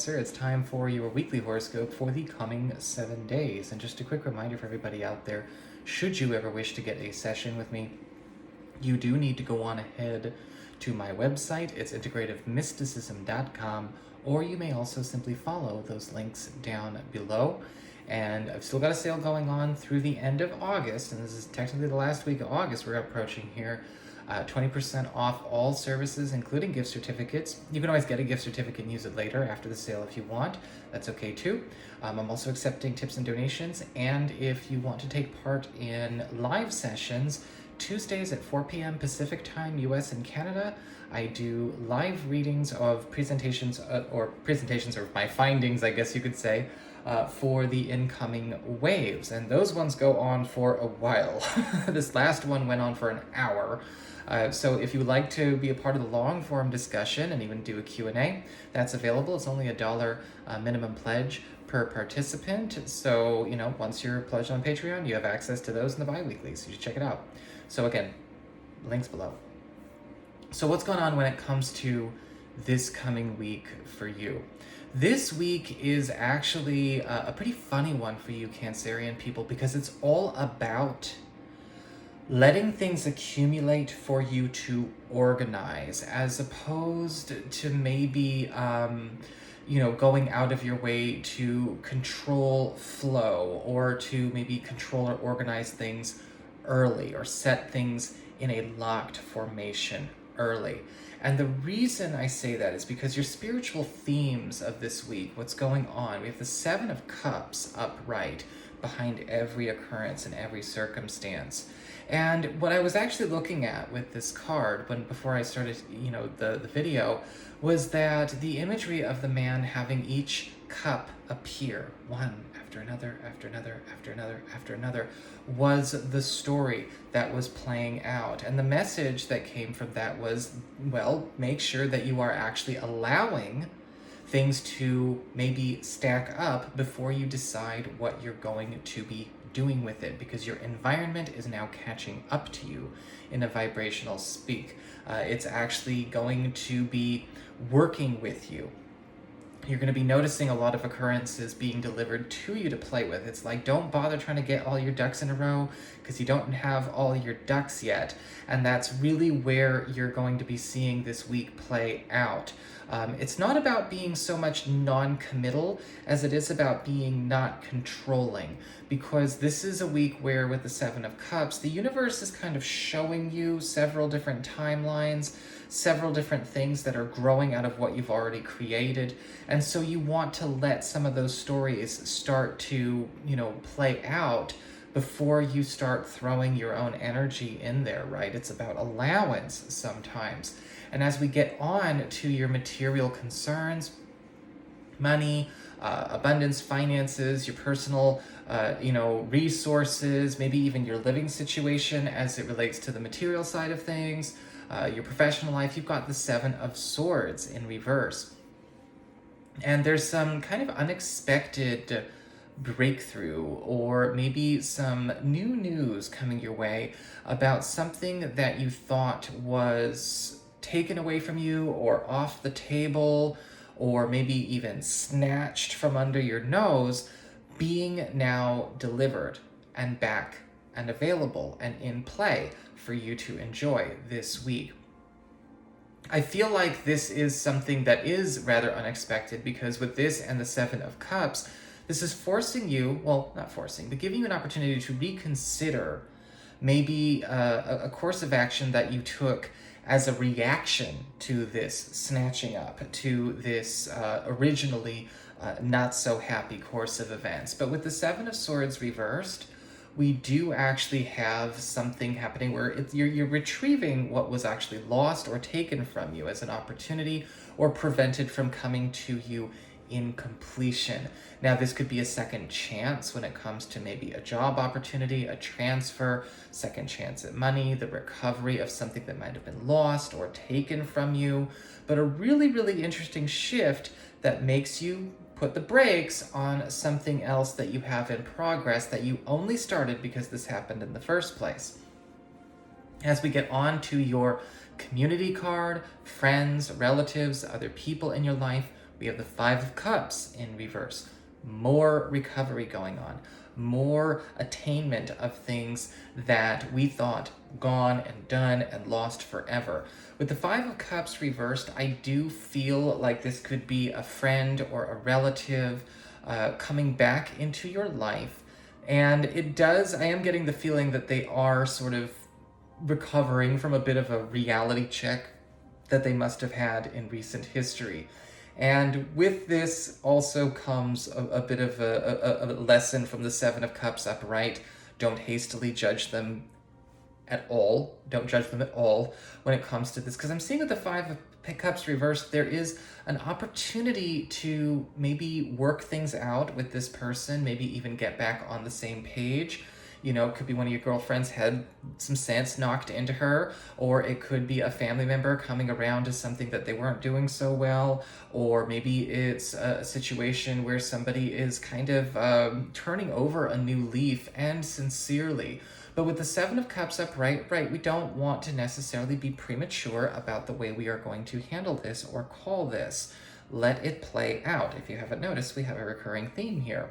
Cancer. It's time for your weekly horoscope for the coming 7 days. And just a quick reminder for everybody out there, should you ever wish to get a session with me, you do need to go on ahead to my website. It's integrativemysticism.com, or you may also simply follow those links down below. And I've still got a sale going on through the end of August, and this is technically the last week of August we're approaching here. 20% off all services, including gift certificates. You can always get a gift certificate and use it later after the sale if you want. That's okay too. I'm also accepting tips and donations, and if you want to take part in live sessions, Tuesdays at 4 p.m. Pacific Time, US and Canada, I do live readings of presentations of my findings, I guess you could say, for the incoming waves. And those ones go on for a while. This last one went on for an hour. So if you would like to be a part of the long form discussion and even do a Q&A, that's available. It's only $1 minimum pledge per participant. So, once you're pledged on Patreon, you have access to those in the bi-weekly. So you should check it out. So again, links below. So what's going on when it comes to this coming week for you? This week is actually a pretty funny one for you Cancerian people, because it's all about letting things accumulate for you to organize, as opposed to maybe going out of your way to control flow, or to maybe control or organize things early, or set things in a locked formation early. And the reason I say that is because your spiritual themes of this week, what's going on, we have the Seven of Cups upright behind every occurrence and every circumstance. And what I was actually looking at with this card before I started, the video, was that the imagery of the man having each cup appear, one after another, after another, after another, after another, was the story that was playing out. And the message that came from that was, well, make sure that you are actually allowing things to maybe stack up before you decide what you're going to be doing with it, because your environment is now catching up to you in a vibrational speak. It's actually going to be working with you. You're going to be noticing a lot of occurrences being delivered to you to play with. It's like, don't bother trying to get all your ducks in a row because you don't have all your ducks yet. And that's really where you're going to be seeing this week play out. It's not about being so much non-committal as it is about being not controlling, because this is a week where, with the Seven of Cups, the universe is kind of showing you several different timelines, several different things that are growing out of what you've already created. And so you want to let some of those stories start to, play out before you start throwing your own energy in there, right? It's about allowance sometimes. And as we get on to your material concerns, money, abundance, finances, your personal, resources, maybe even your living situation as it relates to the material side of things, your professional life, you've got the Seven of Swords in reverse. And there's some kind of unexpected breakthrough, or maybe some new news coming your way about something that you thought was taken away from you, or off the table, or maybe even snatched from under your nose, being now delivered and back and available and in play for you to enjoy this week. I feel like this is something that is rather unexpected, because with this and the Seven of Cups, this is forcing you, well, not forcing, but giving you an opportunity to reconsider maybe a course of action that you took as a reaction to this snatching up, to this originally not so happy course of events. But with the Seven of Swords reversed, we do actually have something happening where you're retrieving what was actually lost or taken from you as an opportunity, or prevented from coming to you in completion. Now, this could be a second chance when it comes to maybe a job opportunity, a transfer, second chance at money, the recovery of something that might have been lost or taken from you, but a really, really interesting shift that makes you put the brakes on something else that you have in progress that you only started because this happened in the first place. As we get on to your community card, friends, relatives, other people in your life, We have the Five of Cups in reverse. More recovery going on, more attainment of things that we thought gone and done and lost forever. With the Five of Cups reversed, I do feel like this could be a friend or a relative coming back into your life. And I am getting the feeling that they are sort of recovering from a bit of a reality check that they must have had in recent history. And with this also comes a bit of a lesson from the Seven of Cups upright. Don't hastily judge them at all. Don't judge them at all when it comes to this. Because I'm seeing with the Five of Cups reversed, there is an opportunity to maybe work things out with this person, maybe even get back on the same page. You know, it could be one of your girlfriends had some sense knocked into her, or it could be a family member coming around to something that they weren't doing so well, or maybe it's a situation where somebody is kind of turning over a new leaf, and sincerely. But with the Seven of Cups upright, we don't want to necessarily be premature about the way we are going to handle this or call this. Let it play out. If you haven't noticed, we have a recurring theme here.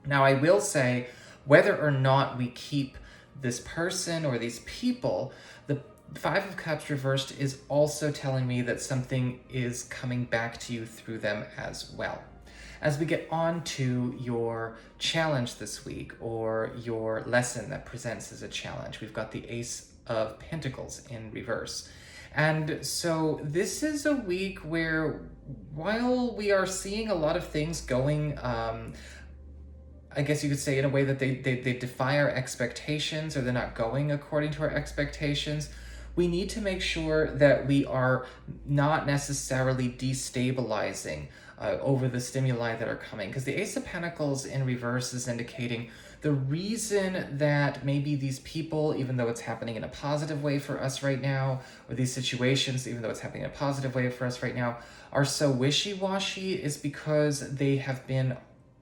Now, I will say, whether or not we keep this person or these people, the Five of Cups reversed is also telling me that something is coming back to you through them as well. As we get on to your challenge this week, or your lesson that presents as a challenge, we've got the Ace of Pentacles in reverse. And so this is a week where, while we are seeing a lot of things going, I guess you could say in a way that they defy our expectations, or they're not going according to our expectations, we need to make sure that we are not necessarily destabilizing over the stimuli that are coming. Because the Ace of Pentacles in reverse is indicating the reason that maybe these people, even though it's happening in a positive way for us right now, or these situations, even though it's happening in a positive way for us right now, are so wishy-washy, is because they have been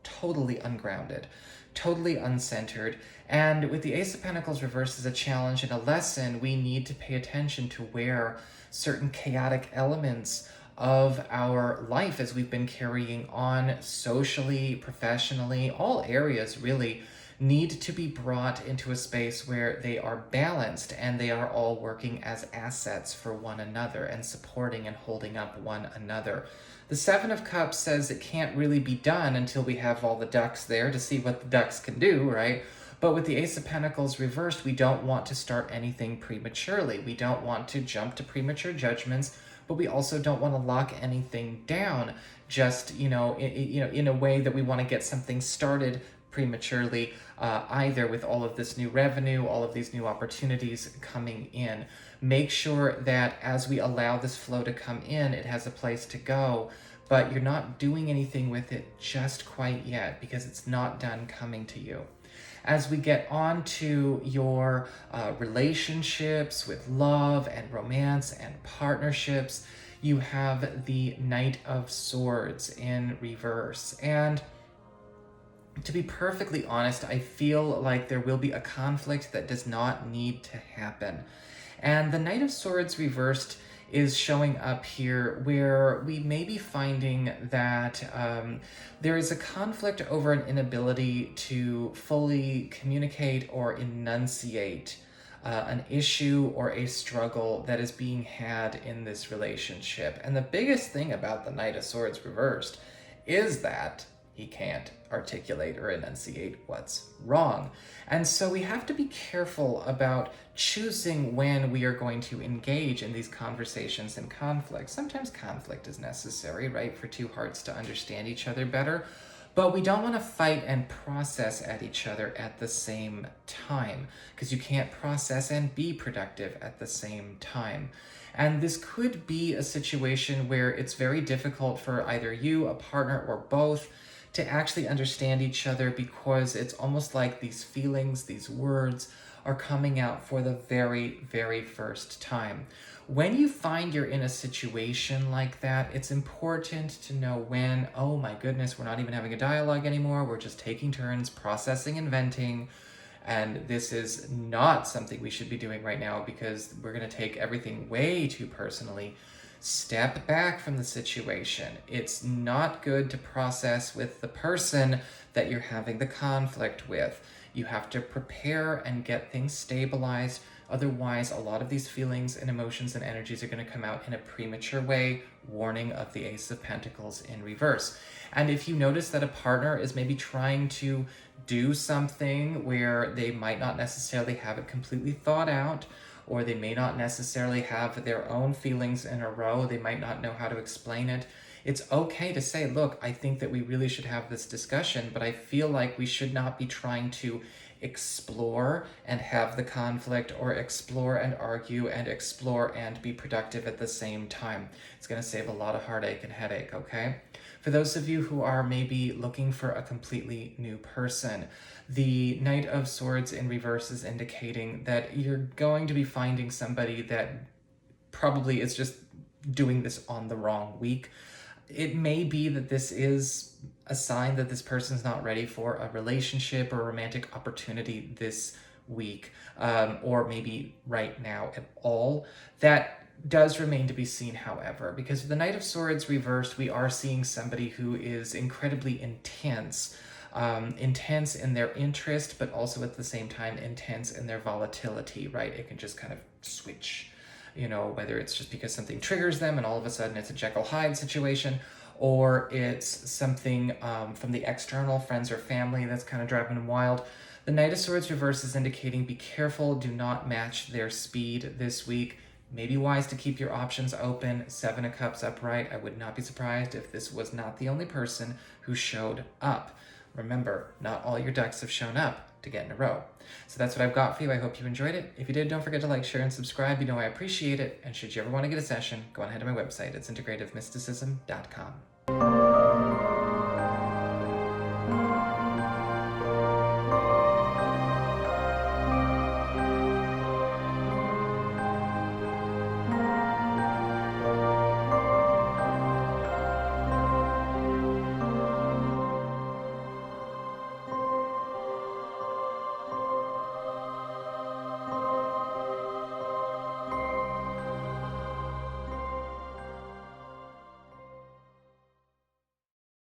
totally ungrounded, totally uncentered. And with the Ace of Pentacles reversed as a challenge and a lesson, we need to pay attention to where certain chaotic elements of our life, as we've been carrying on socially, professionally, all areas really, need to be brought into a space where they are balanced and they are all working as assets for one another and supporting and holding up one another. The Seven of Cups says it can't really be done until we have all the ducks there to see what the ducks can do, right? But with the Ace of Pentacles reversed, we don't want to start anything prematurely. We don't want to jump to premature judgments, but we also don't want to lock anything down just, in a way that we want to get something started prematurely, either, with all of this new revenue, all of these new opportunities coming in. Make sure that as we allow this flow to come in, it has a place to go, but you're not doing anything with it just quite yet, because it's not done coming to you. As we get on to your relationships with love and romance and partnerships, you have the Knight of Swords in reverse. And to be perfectly honest, I feel like there will be a conflict that does not need to happen. And the Knight of Swords reversed is showing up here where we may be finding that there is a conflict over an inability to fully communicate or enunciate an issue or a struggle that is being had in this relationship. And the biggest thing about the Knight of Swords reversed is that he can't articulate or enunciate what's wrong. And so we have to be careful about choosing when we are going to engage in these conversations and conflicts. Sometimes conflict is necessary, right, for two hearts to understand each other better, but we don't want to fight and process at each other at the same time, because you can't process and be productive at the same time. And this could be a situation where it's very difficult for either you, a partner, or both to actually understand each other, because it's almost like these feelings, these words are coming out for the very, very first time. When you find you're in a situation like that, it's important to know when, oh my goodness, we're not even having a dialogue anymore, we're just taking turns processing and venting, and this is not something we should be doing right now, because we're going to take everything way too personally. Step back from the situation. It's not good to process with the person that you're having the conflict with. You have to prepare and get things stabilized. Otherwise, a lot of these feelings and emotions and energies are going to come out in a premature way. Warning of the Ace of Pentacles in reverse. And if you notice that a partner is maybe trying to do something where they might not necessarily have it completely thought out, or they may not necessarily have their own feelings in a row, they might not know how to explain it, it's okay to say, look, I think that we really should have this discussion, but I feel like we should not be trying to explore and have the conflict, or explore and argue and explore and be productive at the same time. It's going to save a lot of heartache and headache, okay? For those of you who are maybe looking for a completely new person, the Knight of Swords in reverse is indicating that you're going to be finding somebody that probably is just doing this on the wrong week. It may be that this is a sign that this person's not ready for a relationship or a romantic opportunity this week, or maybe right now at all. That does remain to be seen, however, because with the Knight of Swords reversed, we are seeing somebody who is incredibly intense. Intense in their interest, but also at the same time intense in their volatility, right? It can just kind of switch, whether it's just because something triggers them and all of a sudden it's a Jekyll-Hyde situation, or it's something from the external, friends or family, that's kind of driving them wild. The Knight of Swords reverse is indicating be careful, do not match their speed this week. Maybe wise to keep your options open. Seven of Cups upright. I would not be surprised if this was not the only person who showed up. Remember, not all your ducks have shown up to get in a row. So that's what I've got for you. I hope you enjoyed it. If you did, don't forget to like, share, and subscribe. You know I appreciate it. And should you ever want to get a session, go on ahead to my website. It's integrativemysticism.com.